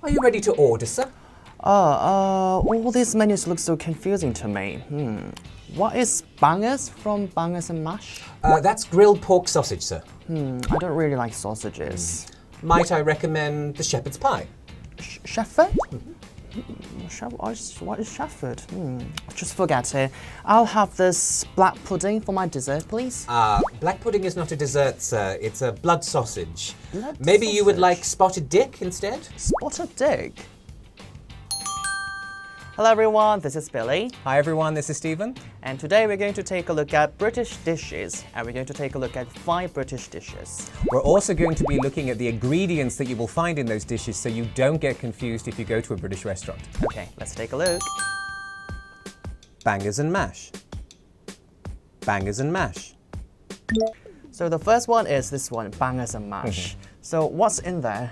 Are you ready to order, sir? All these menus look so confusing to me. What is bangers from Bangers and Mash? That's grilled pork sausage, sir. I don't really like sausages. Might I recommend the shepherd's pie? Shepherd? What is shepherd? Just forget it. I'll have this black pudding for my dessert, please. Black pudding is not a dessert, sir. It's a blood sausage. Blood Maybe you would sausage. like spotted dick instead? Spotted dick. Hello everyone, this is Billy. Hi everyone, this is Stephen. And today we're going to take a look at British dishes. And we're going to take a look at 5 British dishes. We're also going to be looking at the ingredients that you will find in those dishes so you don't get confused if you go to a British restaurant. Okay, let's take a look. Bangers and mash. Bangers and mash. So the first one is this one, bangers and mash. So what's in there?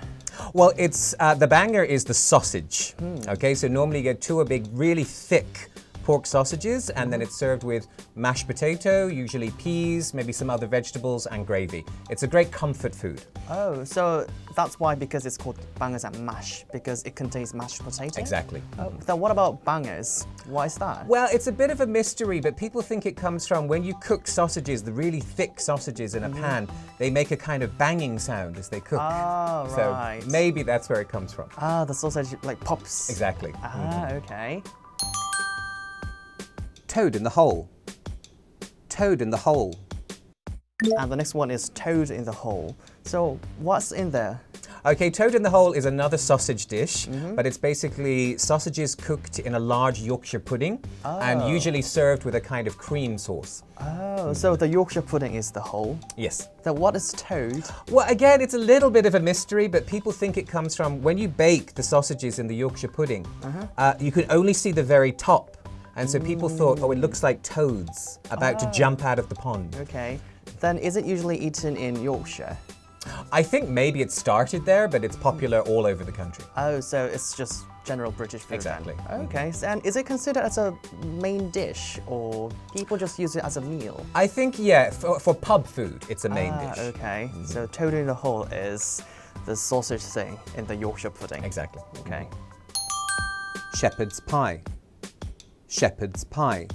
Well, it's the banger is the sausage. Okay, so normally you get 2 big, really thick pork sausages, and then it's served with mashed potato, usually peas, maybe some other vegetables, and gravy. It's a great comfort food. Oh, so that's why, because it's called bangers and mash, because it contains mashed potato? Exactly. Oh, then what about bangers? Why is that? Well, it's a bit of a mystery, but people think it comes from when you cook sausages, the really thick sausages in a pan, they make a kind of banging sound as they cook. Oh, So right. maybe that's where it comes from. Ah, the sausage like pops. Exactly. Ah, okay. Toad in the hole. Toad in the hole. And the next one is toad in the hole. So what's in there? Okay, toad in the hole is another sausage dish, but it's basically sausages cooked in a large Yorkshire pudding and usually served with a kind of cream sauce. Oh, so the Yorkshire pudding is the hole. Yes. Then what is toad? Well, again, it's a little bit of a mystery, but people think it comes from when you bake the sausages in the Yorkshire pudding, you can only see the very top. And so people thought, oh, it looks like toads about to jump out of the pond. Okay. Then is it usually eaten in Yorkshire? I think maybe it started there, but it's popular all over the country. Oh, so it's just general British food Exactly. then. Okay, so, and is it considered as a main dish, or people just use it as a meal? I think, yeah, for pub food, it's a main dish. Okay, so toad in the hole is the sausage thing in the Yorkshire pudding. Exactly. Okay. Shepherd's pie. Shepherd's pie.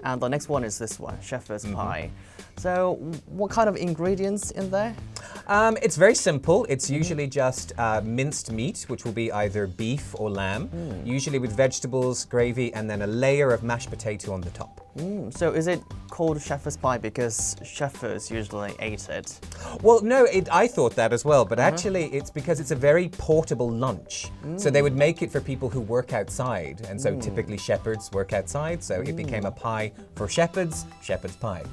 And the next one is this one, shepherd's pie. So what kind of ingredients in there? It's very simple. It's usually just minced meat, which will be either beef or lamb, usually with vegetables, gravy, and then a layer of mashed potato on the top. So is it called shepherd's pie because shepherds usually ate it? Well, no, I thought that as well, but actually it's because it's a very portable lunch. So they would make it for people who work outside, and so typically shepherds work outside, so it became a pie for shepherds, shepherd's pie.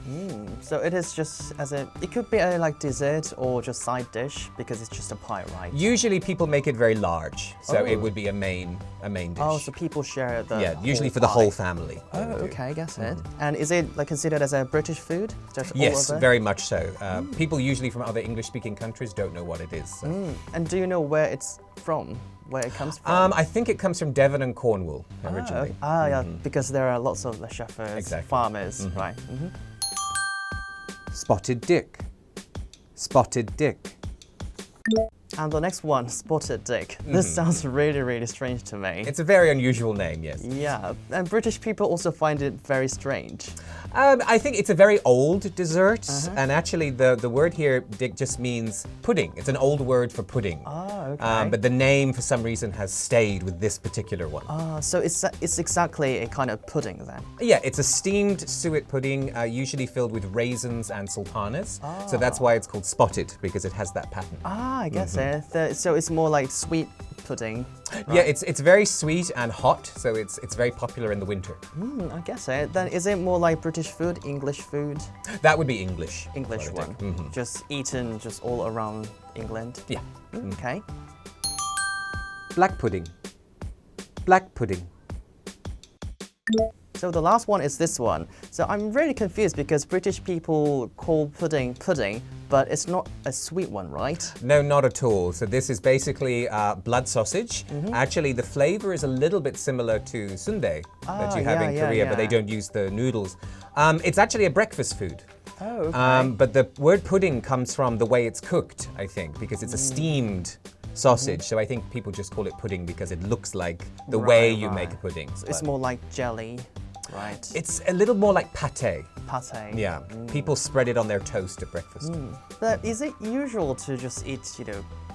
So it is just it could be a like dessert or just side dish because it's just a pie, right? Usually people make it very large, so it would be a main dish. Oh, so people share the usually whole for the whole pie. family. Oh, okay, I guess it. And is it like considered as a British food? Just all Yes, over? very much so. People usually from other English-speaking countries don't know what it is. So. And do you know where it's from? Where it comes from? I think it comes from Devon and Cornwall originally. Yeah, because there are lots of the shepherds, Exactly. farmers, right? Spotted dick. Spotted dick. And the next one, spotted dick. This sounds really, really strange to me. It's a very unusual name, yes. Yeah, and British people also find it very strange. I think it's a very old dessert, and actually the word here, dick, just means pudding. It's an old word for pudding. Oh, okay. But the name, for some reason, has stayed with this particular one. So it's exactly a kind of pudding then? Yeah, it's a steamed suet pudding, usually filled with raisins and sultanas. So that's why it's called spotted, because it has that pattern. I guess it. So it's more like sweet pudding. Yeah, it's very sweet and hot, so it's very popular in the winter. I guess it. Then is it more like British food, English food? That would be English. English one. Just eaten just all around England? Yeah. Okay. Black pudding. Black pudding. So the last one is this one. So I'm really confused because British people call pudding pudding, but it's not a sweet one, right? No, not at all. So this is basically blood sausage. Actually, the flavor is a little bit similar to sundae that you have in Korea, but they don't use the noodles. It's actually a breakfast food. Oh, okay. But the word pudding comes from the way it's cooked, I think, because it's a steamed sausage. So I think people just call it pudding because it looks like the way you make a pudding. It's but more like jelly, right? it's a little more like pate. Pate. Yeah, people spread it on their toast at breakfast. But is it usual to just eat,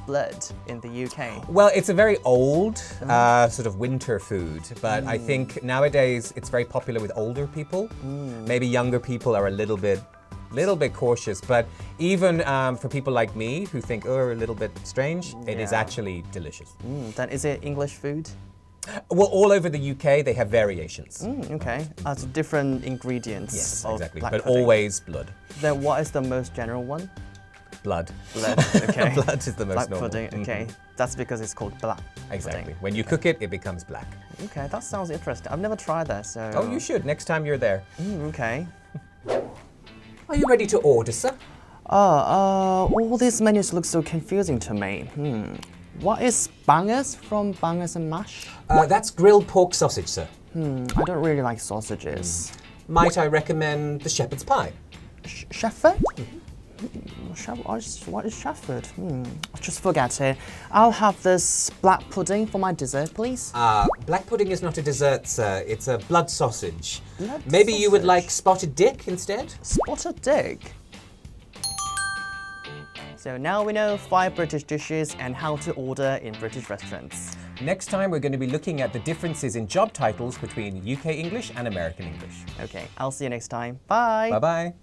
blood in the UK? Well, it's a very old sort of winter food, but I think nowadays it's very popular with older people. Maybe younger people are a little bit cautious, but even for people like me who think, oh, a little bit strange, it is actually delicious. Then is it English food? Well, all over the UK, they have variations. Okay, so different ingredients. Yes, of exactly, black but pudding. always blood. Then what is the most general one? Blood. Blood. Okay. Blood is the most Black normal. pudding. Okay, that's because it's called black. Exactly. Pudding. When you cook it, it becomes black. Okay, that sounds interesting. I've never tried that, so. Oh, you should next time you're there. Okay. Are you ready to order, sir? All these menus look so confusing to me. What is bangers from Bangers and Mash? That's grilled pork sausage, sir. I don't really like sausages. Might I recommend the shepherd's pie? Shepherd? What is shepherd? Just forget it. I'll have this black pudding for my dessert, please. Black pudding is not a dessert, sir. It's a blood sausage. Blood Maybe you would sausage. like spotted dick instead? Spotted dick. So now we know 5 British dishes and how to order in British restaurants. Next time, we're going to be looking at the differences in job titles between UK English and American English. Okay, I'll see you next time. Bye. Bye-bye.